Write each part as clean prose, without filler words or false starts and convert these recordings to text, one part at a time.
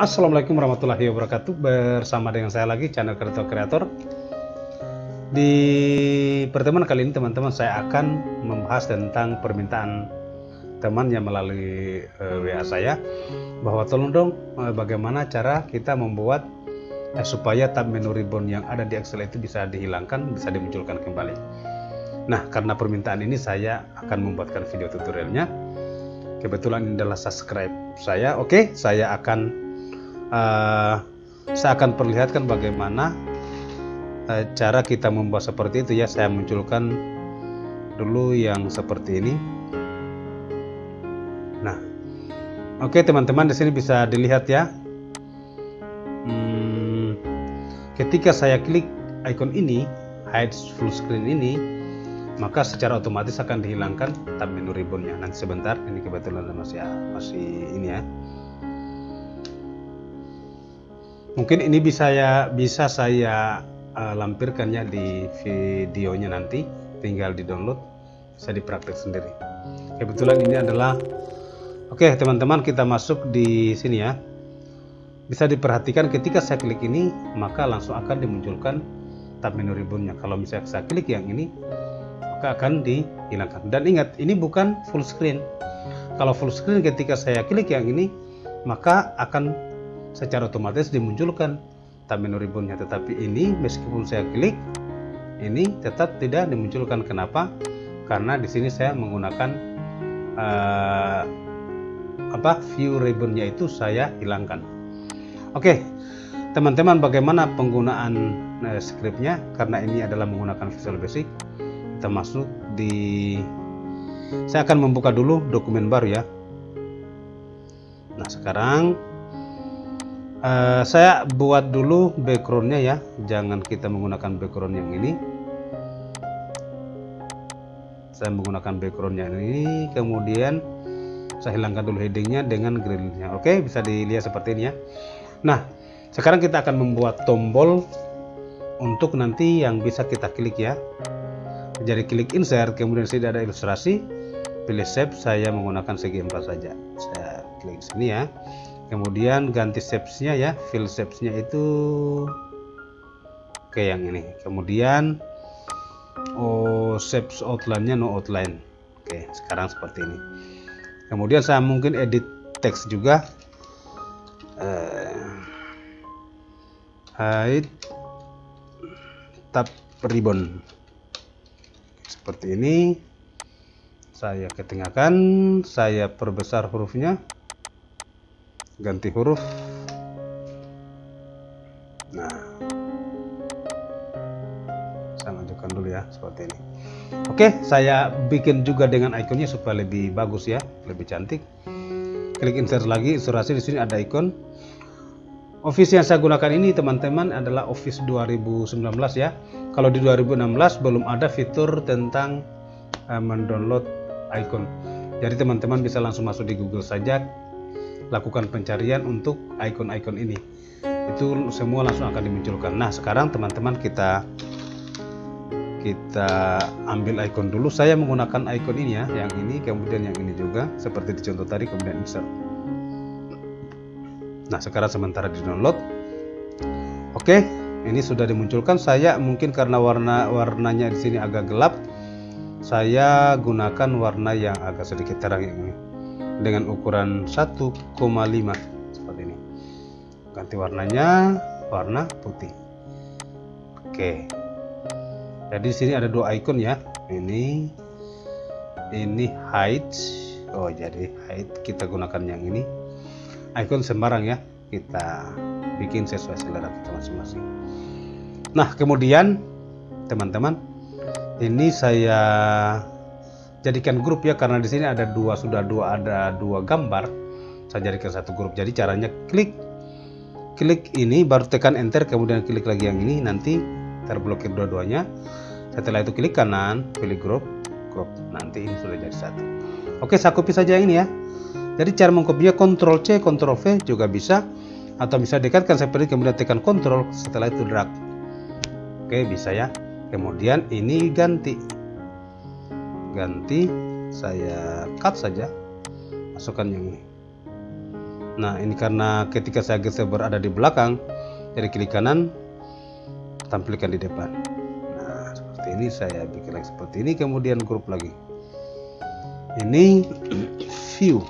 Assalamualaikum warahmatullahi wabarakatuh. Bersama dengan saya lagi, channel Kreator Kreator. Di pertemuan kali ini teman-teman, saya akan membahas tentang permintaan teman yang melalui WA saya, bahwa tolong dong bagaimana cara kita membuat supaya tab menu ribbon yang ada di Excel itu bisa dihilangkan, bisa dimunculkan kembali. Nah, karena permintaan ini saya akan membuatkan video tutorialnya. Kebetulan ini adalah subscribe saya. Oke, saya akan perlihatkan bagaimana cara kita membuat seperti itu ya. Saya munculkan dulu yang seperti ini. Nah, oke teman-teman, di sini bisa dilihat ya. Ketika saya klik icon ini, hide full screen ini, maka secara otomatis akan dihilangkan tab menu ribbonnya. Nanti sebentar, ini kebetulan masih ini ya. Mungkin ini bisa saya lampirkan ya di videonya nanti, tinggal di download, bisa dipraktek sendiri. Kebetulan ini adalah oke teman-teman, kita masuk di sini ya. Bisa diperhatikan ketika saya klik ini, maka langsung akan dimunculkan tab menu ribbonnya. Kalau misalnya saya klik yang ini, maka akan dihilangkan. Dan ingat, ini bukan full screen. Kalau full screen ketika saya klik yang ini, maka akan secara otomatis dimunculkan tab menu ribbonnya. Tetapi ini meskipun saya klik, ini tetap tidak dimunculkan. Kenapa? Karena di sini saya menggunakan view ribbonnya itu saya hilangkan. Oke teman-teman, bagaimana penggunaan scriptnya? Karena ini adalah menggunakan Visual Basic, kita masuk di, saya akan membuka dulu dokumen baru ya. Nah sekarang saya buat dulu backgroundnya ya, jangan kita menggunakan background yang ini. Saya menggunakan backgroundnya ini, kemudian saya hilangkan dulu headingnya dengan grillnya. Oke, bisa dilihat seperti ini ya. Nah sekarang kita akan membuat tombol untuk nanti yang bisa kita klik ya. Jadi klik insert, kemudian sini ada ilustrasi, pilih shape, saya menggunakan segi 4 saja. Saya klik sini ya. Kemudian ganti shapes-nya ya, fill shapes-nya itu oke yang ini. Kemudian shapes outline-nya no outline. Oke, sekarang seperti ini. Kemudian saya mungkin edit teks juga. Hide tab ribbon. Seperti ini. Saya ketinggalkan, saya perbesar hurufnya. Ganti huruf. Nah, saya majukan dulu ya seperti ini. Oke, saya bikin juga dengan ikonnya supaya lebih bagus ya, lebih cantik. Klik insert lagi, ilustrasi, di sini ada ikon. Office yang saya gunakan ini teman-teman adalah Office 2019 ya. Kalau di 2016 belum ada fitur tentang mendownload icon. Jadi teman-teman bisa langsung masuk di Google saja, lakukan pencarian untuk icon-icon ini, itu semua langsung akan dimunculkan. Nah sekarang teman-teman kita ambil icon dulu. Saya menggunakan icon ini ya, yang ini, kemudian yang ini juga seperti di contoh tadi, kemudian insert. Nah sekarang sementara di download. Oke, ini sudah dimunculkan. Saya mungkin karena warnanya di sini agak gelap, saya gunakan warna yang agak sedikit terang yang ini, dengan ukuran 1,5 seperti ini. Ganti warnanya warna putih. Oke. Jadi di sini ada dua icon ya. Ini hide. Oh, jadi hide kita gunakan yang ini. Icon sembarang ya. Kita bikin sesuai selera kita masing-masing. Nah, kemudian teman-teman, ini saya jadikan grup ya, karena di sini ada dua gambar. Saya jadikan satu grup. Jadi caranya klik ini, baru tekan enter, kemudian klik lagi yang ini, nanti terblokir dua-duanya. Setelah itu klik kanan, pilih grup, nanti ini sudah jadi satu. Oke, saya copy saja ini ya. Jadi cara mengkopinya Ctrl C, Ctrl V juga bisa, atau bisa dekatkan seperti, kemudian tekan Ctrl, setelah itu drag. Oke, bisa ya. Kemudian ini ganti, saya cut saja, masukkan yang ini. Nah, ini karena ketika saya geser berada di belakang, jadi klik kanan tampilkan di depan. Nah, seperti ini saya bikin lagi seperti ini, kemudian grup lagi. Ini view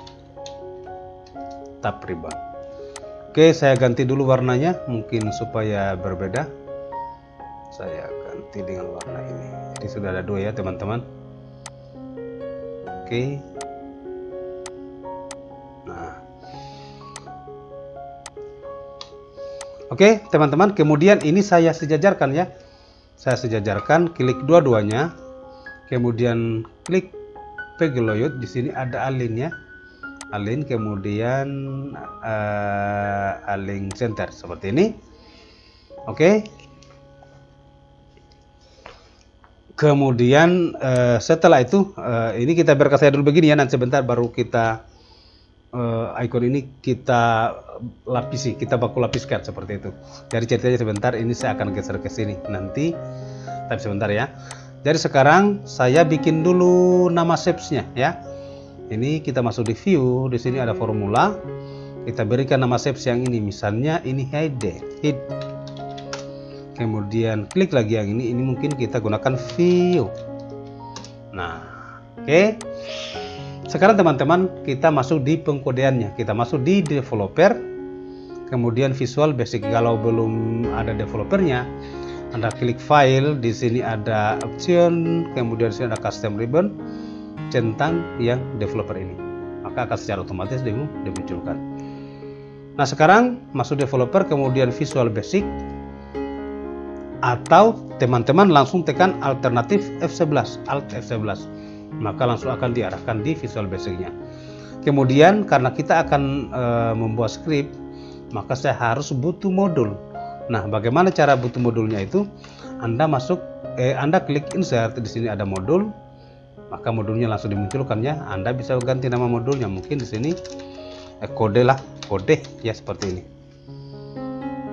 tab ribbon. Oke, saya ganti dulu warnanya mungkin supaya berbeda. Saya ganti dengan warna ini. Jadi sudah ada 2 ya, teman-teman. Oke. Nah. Oke, teman-teman, kemudian ini saya sejajarkan ya. Saya sejajarkan, klik dua-duanya. Kemudian klik page layout, di sini ada align ya. Align, kemudian align center seperti ini. Oke. Kemudian setelah itu ini kita biarkan saya dulu begini ya, nanti sebentar baru kita icon ini kita lapisi, kita baku lapiskan seperti itu. Jadi ceritanya sebentar, ini saya akan geser ke sini nanti, tapi sebentar ya. Jadi sekarang saya bikin dulu nama shapes-nya ya. Ini kita masuk di view, di sini ada formula. Kita berikan nama shapes yang ini, misalnya ini head. Kemudian klik lagi yang ini mungkin kita gunakan view. Nah, oke. Sekarang teman-teman kita masuk di pengkodeannya, kita masuk di developer, kemudian visual basic. Kalau belum ada developernya, Anda klik file, di sini ada option, kemudian di sini ada custom ribbon, centang yang developer ini, maka akan secara otomatis dimunculkan. Nah, sekarang masuk developer, kemudian visual basic, atau teman-teman langsung tekan alternatif F11, Alt F11. Maka langsung akan diarahkan di visual basicnya. Kemudian karena kita akan membuat script, maka saya harus butuh modul. Nah, bagaimana cara butuh modulnya itu? Anda klik insert, di sini ada modul, maka modulnya langsung dimunculkan ya. Anda bisa ganti nama modulnya, mungkin di sini kode ya, seperti ini.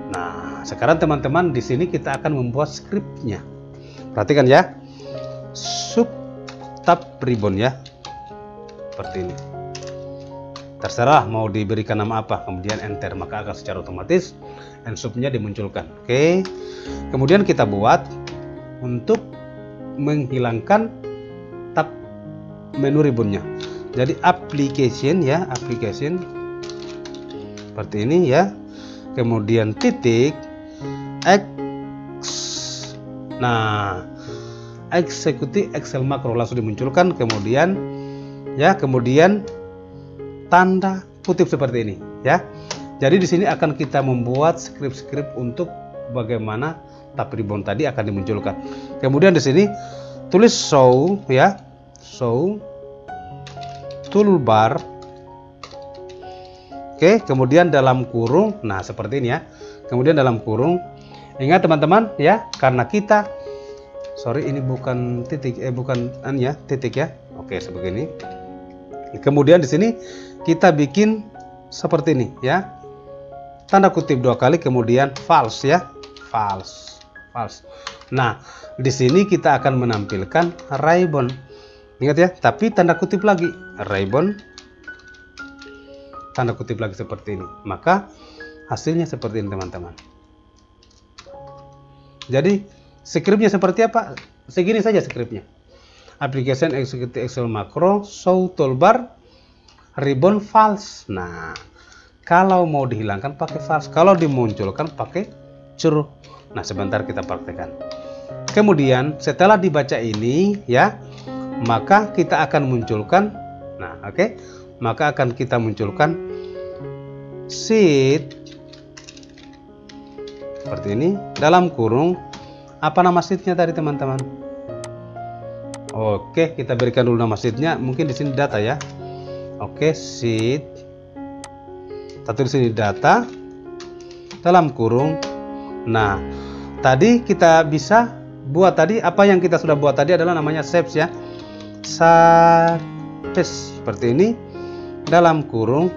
Nah, sekarang teman-teman di sini kita akan membuat scriptnya. Perhatikan ya, tab ribbon ya, seperti ini. Terserah mau diberikan nama apa, kemudian enter, maka akan secara otomatis ensubnya dimunculkan. Oke, kemudian kita buat untuk menghilangkan tab menu ribbonnya. Jadi application ya, application seperti ini ya. Kemudian titik X. Nah, eksekusi Excel makro langsung dimunculkan, kemudian tanda kutip seperti ini ya. Jadi di sini akan kita membuat script untuk bagaimana tab ribbon tadi akan dimunculkan. Kemudian di sini tulis show ya, show toolbar. Oke, kemudian dalam kurung, nah seperti ini ya. Kemudian dalam kurung, ingat teman-teman ya, karena kita ini bukan titik, titik ya. Oke, seperti ini. Kemudian di sini kita bikin seperti ini ya. Tanda kutip 2 kali, kemudian false ya. False. Nah, di sini kita akan menampilkan ribbon. Ingat ya, tapi tanda kutip lagi, ribbon. Tanda kutip lagi seperti ini. Maka hasilnya seperti ini, teman-teman. Jadi scriptnya seperti apa? Segini saja scriptnya. Application execute Excel macro, show toolbar, ribbon false. Nah, kalau mau dihilangkan pakai false, kalau dimunculkan pakai true. Nah, sebentar kita praktekkan. Kemudian setelah dibaca ini ya, maka kita akan munculkan. Nah, oke. Maka akan kita munculkan sheet seperti ini dalam kurung. Apa nama sheetnya tadi, teman-teman? Oke, kita berikan dulu nama sheetnya. Mungkin di sini data ya. Oke, sheet. Kita tulis di sini data dalam kurung. Nah, tadi kita bisa buat tadi apa yang kita sudah buat tadi adalah namanya shapes ya. Shapes seperti ini dalam kurung.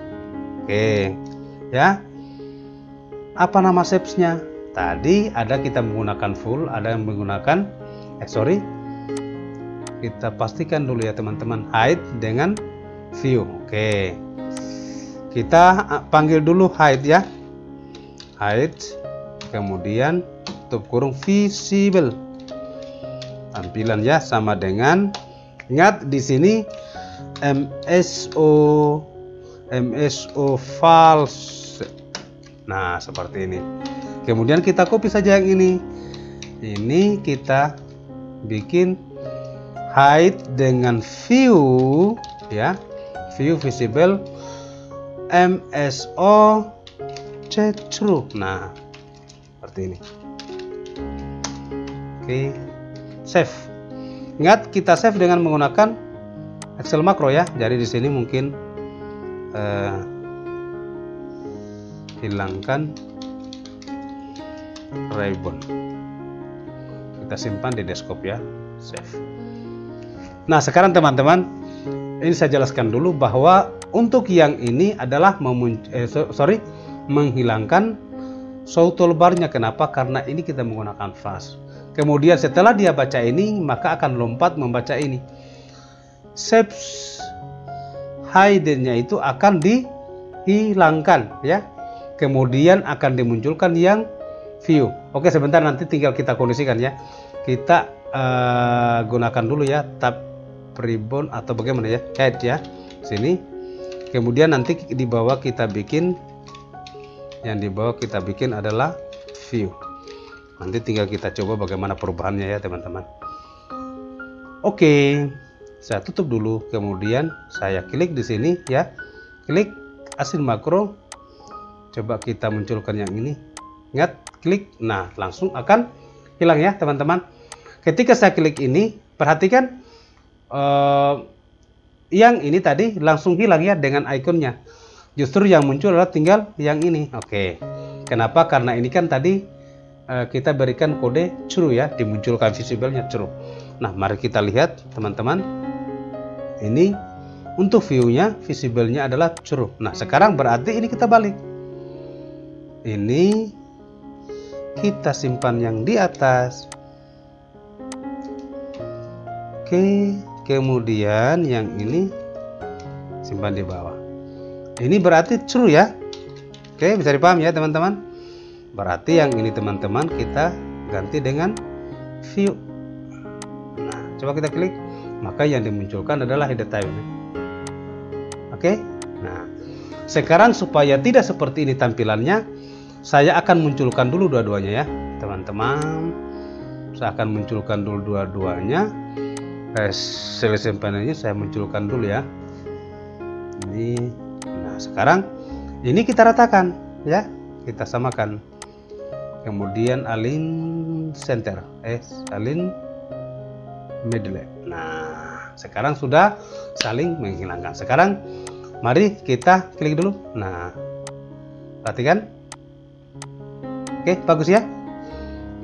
Oke, ya. Apa nama shapesnya? Tadi ada kita menggunakan full, ada yang menggunakan kita pastikan dulu ya teman-teman, hide dengan view. Oke. Kita panggil dulu hide ya, hide, kemudian tutup kurung visible. Tampilan ya sama dengan, ingat di sini MSO false. Nah seperti ini. Kemudian kita copy saja yang ini kita bikin hide dengan view ya, view visible MSO true. Nah seperti ini. Oke, save. Ingat kita save dengan menggunakan Excel makro ya. Jadi di sini mungkin hilangkan ribbon. Kita simpan di desktop ya, save. Nah sekarang teman-teman, ini saya jelaskan dulu bahwa untuk yang ini adalah menghilangkan show toolbarnya. Kenapa? Karena ini kita menggunakan fast. Kemudian setelah dia baca ini, maka akan lompat membaca ini. Save hide-nya itu akan dihilangkan ya. Kemudian akan dimunculkan yang view. Oke, sebentar nanti tinggal kita kondisikan ya. Kita gunakan dulu ya tab ribbon atau bagaimana ya, head ya. Sini. Kemudian nanti di bawah kita bikin, yang di bawah kita bikin adalah view. Nanti tinggal kita coba bagaimana perubahannya ya teman-teman. Oke, saya tutup dulu. Kemudian saya klik di sini ya, klik asin makro. Coba kita munculkan yang ini. Ingat, klik. Nah, langsung akan hilang ya teman-teman. Ketika saya klik ini, perhatikan yang ini tadi langsung hilang ya dengan ikonnya. Justru yang muncul adalah tinggal yang ini. Oke. Kenapa? Karena ini kan tadi kita berikan kode true ya, dimunculkan visible-nya true. Nah, mari kita lihat teman-teman. Ini untuk view-nya, visible-nya adalah true. Nah, sekarang berarti ini kita balik. Ini kita simpan yang di atas. Oke, kemudian yang ini simpan di bawah. Ini berarti true ya. Oke, bisa dipahami ya teman-teman. Berarti yang ini teman-teman kita ganti dengan view. Nah, coba kita klik, maka yang dimunculkan adalah header time. Oke. Nah, sekarang supaya tidak seperti ini tampilannya, saya akan munculkan dulu dua-duanya ya, teman-teman. Saya akan munculkan dulu dua-duanya. Selection panelnya saya munculkan dulu ya. Ini. Nah, sekarang ini kita ratakan ya, kita samakan. Kemudian align center, align middle. Nah, sekarang sudah saling menghilangkan. Sekarang mari kita klik dulu. Nah, perhatikan. Oke, bagus ya.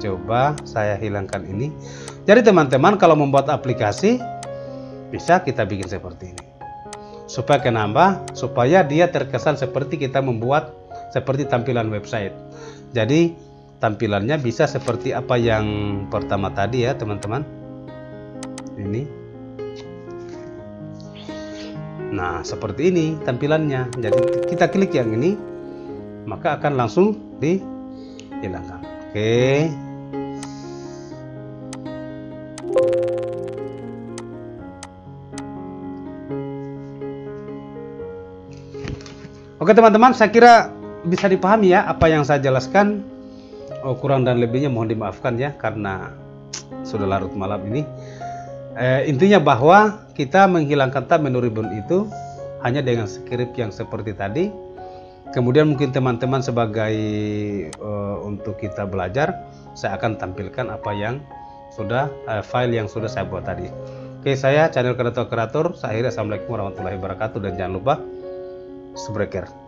Coba saya hilangkan ini. Jadi teman-teman kalau membuat aplikasi bisa kita bikin seperti ini. Supaya kenapa? Supaya dia terkesan seperti kita membuat seperti tampilan website. Jadi tampilannya bisa seperti apa yang pertama tadi ya teman-teman. Ini. Nah, seperti ini tampilannya. Jadi kita klik yang ini, maka akan langsung dihilangkan. Oke. Oke teman-teman, saya kira bisa dipahami ya apa yang saya jelaskan. Kurang dan lebihnya mohon dimaafkan ya karena sudah larut malam ini. Intinya bahwa kita menghilangkan tab menu ribbon itu hanya dengan script yang seperti tadi. Kemudian mungkin teman-teman sebagai untuk kita belajar, saya akan tampilkan apa yang sudah file yang sudah saya buat tadi. Oke, saya channel kreator. Saya akhiri. Assalamualaikum warahmatullahi wabarakatuh dan jangan lupa subscribe.